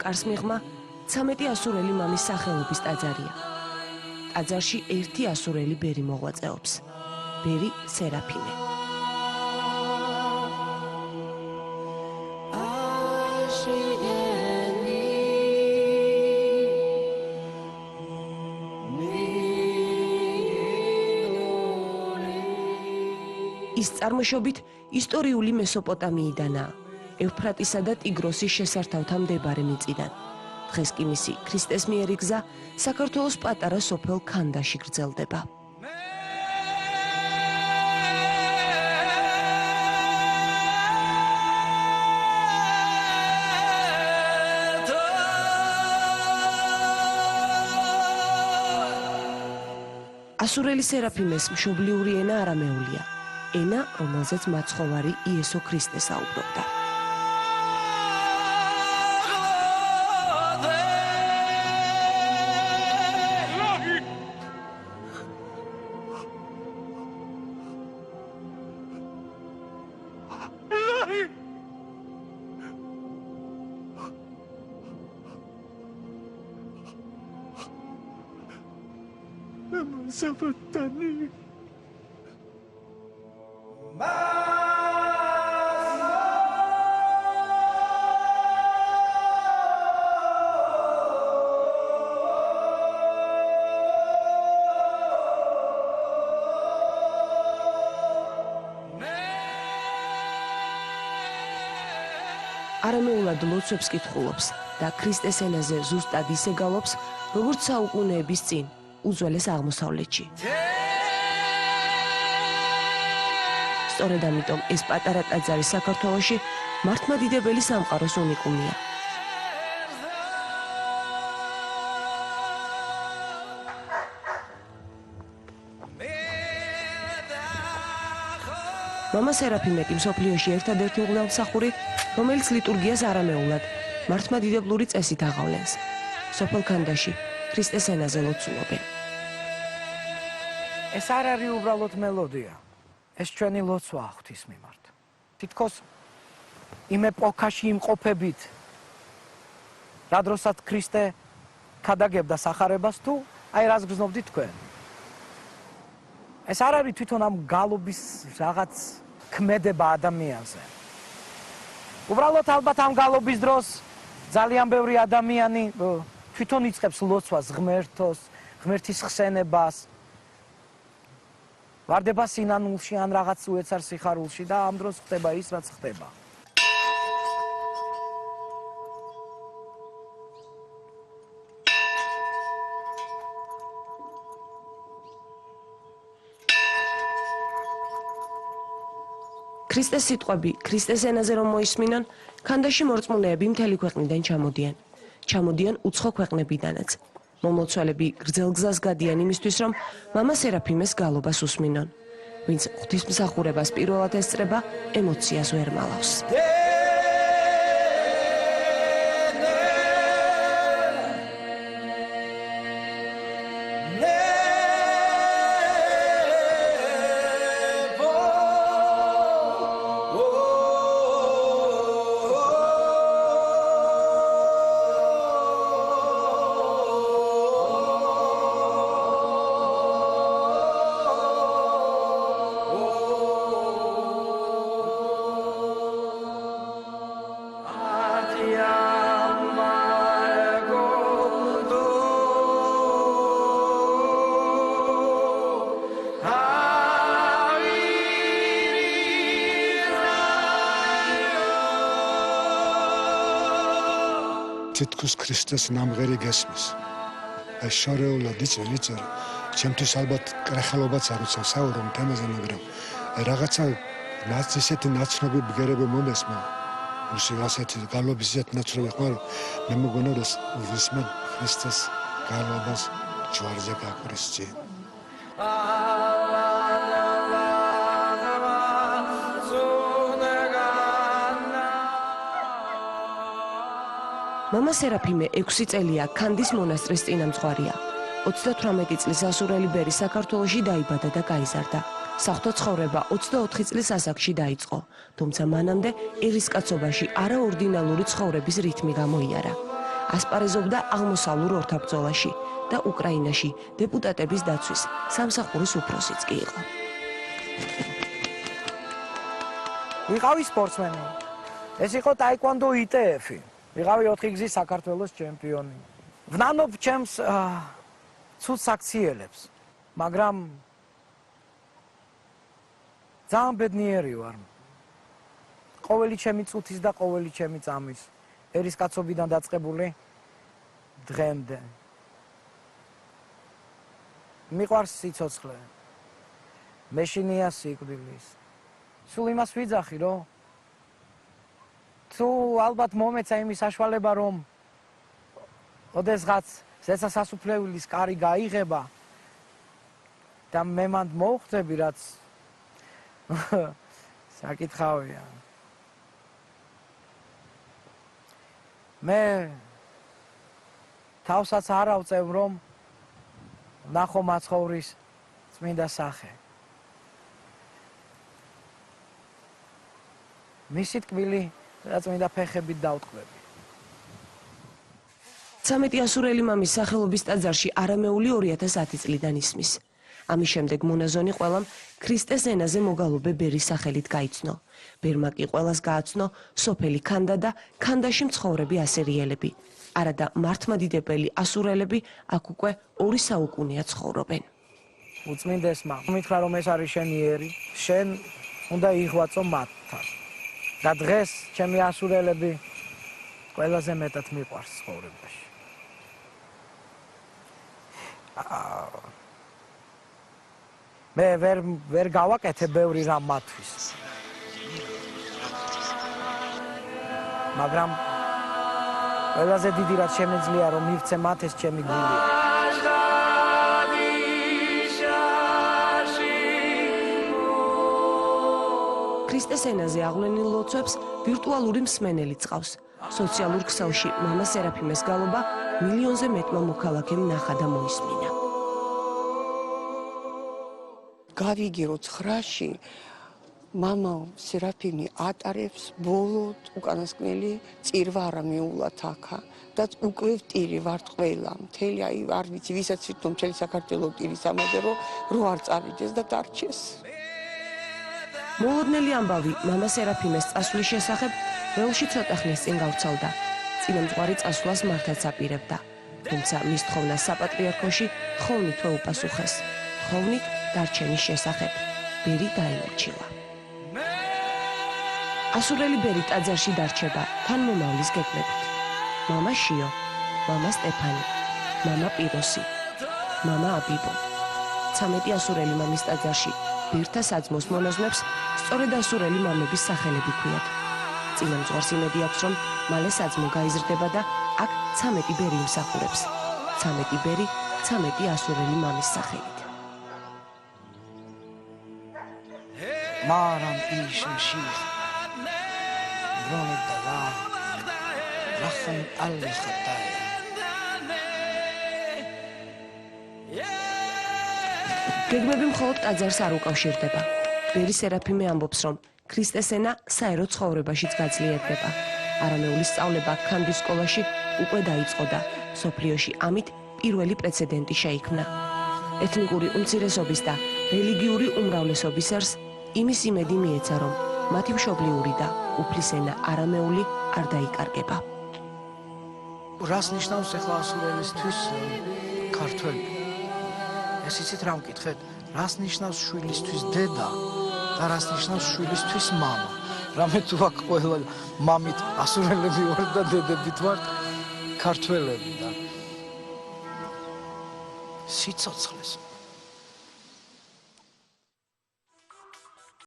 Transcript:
კარს მიღმა 13 ასურელი მამის სახელობის ტაძარია. ტაძარში ერთი ასურელი ბერი მოღვაწეობს. ბერი სერაფიმე. ის წარმოშობით ისტორიული მესოპოტამიიდანაა, ევფრატისა და ტიგროსის შესართავთან მდებარე მიწიდან. დღეს კი მისი ქრისტეს მიერი გზა საქართველოს პატარა სოფელ ქანდაში გრძელდება. ასურელი სერაფიმეს მშობლიური ენა არამეულია. ენა, რომელზეც მაცხოვარი იესო ქრისტე საუბრობდა. Sabatani. არამეულად ლოცვებს კითხულობს და ქრისტეს ენაზე ზუსტად ისე გალობს, როგორც საუკუნეების წინ უძველეს აღმოსავლეთში. სწორედ ამიტომ ეს პატარა ტაძარი საქართველოში მართლმადიდებელი სამყაროს უნიკუმია. მამა სერაფიმე კი მსოფლიოში ერთადერთი მღვდელმსახური, რომელიც ლიტურგიას არამეულად, მართლმადიდებლური წესით აღავლენს. სოფელ ქანდაში ქრისტეს ენაზე ლოცულობენ. ეს არ არის უბრალოდ მელოდია. ეს ჩვენი ლოცვაა ღვთის მიმართ. თითქოს იმ ეპოქაში იმყოფებით, რა დროსაც ქრისტე ქადაგებდა სახარებას თუ აი რას გრძნობდით თქვენ. ეს არ არის თვითონ ამ გალობის რაღაც ქმედება ადამიანზე. უბრალოდ ალბათ ამ გალობის დროს ძალიან ბევრი ადამიანი თვითონ იწყებს ლოცვას ღმერთოს, ღმერთის ხსენებას. ვარდება სინანულში ან რაღაც უეცარ სიხარულში და ამ დროს ხდება ის, რაც ხდება. ქრისტეს სიტყვები ქრისტეს ენაზე რომ მოისმინონ, ქანდაში მორწმუნეები მთელი ქვეყნიდან ჩამოდიან. ჩამოდიან უცხო ქვეყნებიდანაც. მომლოცველები გრძელგზას გადიან იმისთვის, რომ მამა სერაფიმეს გალობას უსმინონ. ვინც ღვთისმსახურებას პირველად ესწრება, ემოციას ვერ მალავს. თითქოს ქრისტეს ნამღერი გესმის. აი შორეულად იწერ, ჩემთვის ალბათ კრეხელობაც არ უცევს საუბრობ თემაზე, მაგრამ რაღაცა ისეთი ნაცნობი ბგერები მომესმა. ასეთი გალობის ისეთი ნაცნობი ხმარო, მე მგონა რომ ვისმენ ქრისტეს გალობას ჯვარზე გაქრისტი. მამა სერაფიმე 6 წელია ქანდის მონასტრის წინამძღვარია. 38 წლის ასურელი ბერი საქართველოში დაიბადა და გაიზარდა. საღვთო ცხოვრება 24 წლის ასაკში დაიწყო, თუმცა მანამდე ერისკაცობაში არაორდინალური ცხოვრების რითმი გამოიარა. ასპარეზობდა აღმოსავლურ ორთაბრძოლაში და უკრაინაში დეპუტატების დაცვის სამსახურის უფროსიც კი იყო. ვიყავი სპორტსმენი. ეს იყო ტაიკვანდო ITF-ი. ვიყავი 4 გზის საქართველოს ჩემპიონი. ვნანობ ჩემს ცუდ საქციელებს, მაგრამ ძალიან ბედნიერი ვარ. ყოველი ჩემი წუთის და ყოველი ჩემი წამის ერისკაცობიდან დაწყებული დღემდე. მიყვარს სიცოცხლე. მეშინია სიკვდილის. სულ იმას ვიძახი, რომ თუ ალბათ მომეცა იმის საშუალება, რომ ოდესღაც ზეცა სასუფლეულის კარი გაიღება და მე მანდ მოვხვდები, რაც საკითხავია. მე თავსაც არ ავწევ, რომ ნახო მაცხოვრის წმინდა სახე. მისი ტკბილი და წმინდა ფეხებით დავტყვები. 13 ასურელი მამის სახელობის ტაძარში არამეული 2010 წლიდან ისმის. ამის შემდეგ მონაზონი ყველამ ქრისტეს ენაზე მოგალობე ბერის სახელით გაიცნო. ბერმა კი ყველას გააცნო სოფელი ქანდა და ქანდაში მცხოვრები ასერიელები. არადა მართლმადიდებელი ასურელები აქ უკვე 2 საუკუნეა ცხოვრობენ. უწმინდესმა მითხრა, რომ ეს არის შენი ერი, შენ უნდა იღვაწო მათთან. და დღეს ჩემი ასურელები ყველაზე მეტად მიყვარს ცხოვრებაში. მე ვერ გავაკეთე ბევრი რამ მათთვის. მაგრამ ყველაზე დიდი რაც შემეძლია, რომ მივცე მათ ეს ჩემი გულია. ქრისტეს ენაზე აღვლენილ ლოცვებს ვირტუალური მსმენელი წყავს. სოციალურ ქსელში მამა სერაფიმეს გალობა მილიონზე მეტმა მოქალაქემ ნახა და მოისმინა. გავიგეო 9-ში მამა სერაფიმი ატარებს ბოლო უკანასკნელი წირვა არა მიულათ აქა და უკვე ვტირი ვართ ყველა მთელი აი არ ვიცი ვისაც თვითონ მთელი საქართველოს ვტირის ამაზე რომ არ წავიდეს და დარჩეს. მოლოდნელი ამბავი მამა სერაფიმეს წასვლის შესახებ ველში ცოტა ხნის წინ გავრცელდა. წინამძღვარი წასვლას მართაც აპირებდა. თუმცა მის თხოვნას საპატრიარქოში ხოვნით უპასუხეს. ხოვნით დარჩენის შესახებ. ბერი დაიმორჩილა. ასურელი ბერი ტაძარში დარჩება თანმომავლის გეგმებით. მამა შიო, მამა სტეფანი, მამა პიროსი, მამა აბიბო. 13 ასურელი მამის ტაძარში ბერთა საძმოს მონაზვნებს სწორედ ასურელი მამების სახელები ქვიათ. წინამძღვარს იმედი აქვს, რომ მალე საძმო გაიზრდება და აქ 13 ბერი იმსახურებს. 13 ბერი 13 ასურელი მამის სახელით. მარამ იშში რონი და რახან ალი ხატაი გეგმები მხოლოდ ტაძარს არ უკავშირდება. ბერი სერაფიმე ამბობს, რომ ქრისტეს ენა საერო ცხოვრებაშიც გაძლიერდება. არამეული სწავლება ქანდის სკოლაში უკვე დაიწყო და სოფლიოში ამით პირველი პრეცედენტი შეიქმნა. ეთნიკური უმცირესობის და რელიგიური უმრავლესობის ერს იმის იმედი მიეცა, რომ მათი მშობლიური და უფლის ენა არამეული არ დაიკარგება. რას ნიშნავს ახლა ასურელისთვის ქართველი? ეს იცით რა მკითხეთ? რას ნიშნავს შვილისთვის დედა და რას ნიშნავს შვილისთვის მამა? რამე თუ აქ ყველა მამით ასურელები ვართ და დედებით ვართ ქართველები და სიცოცხლეს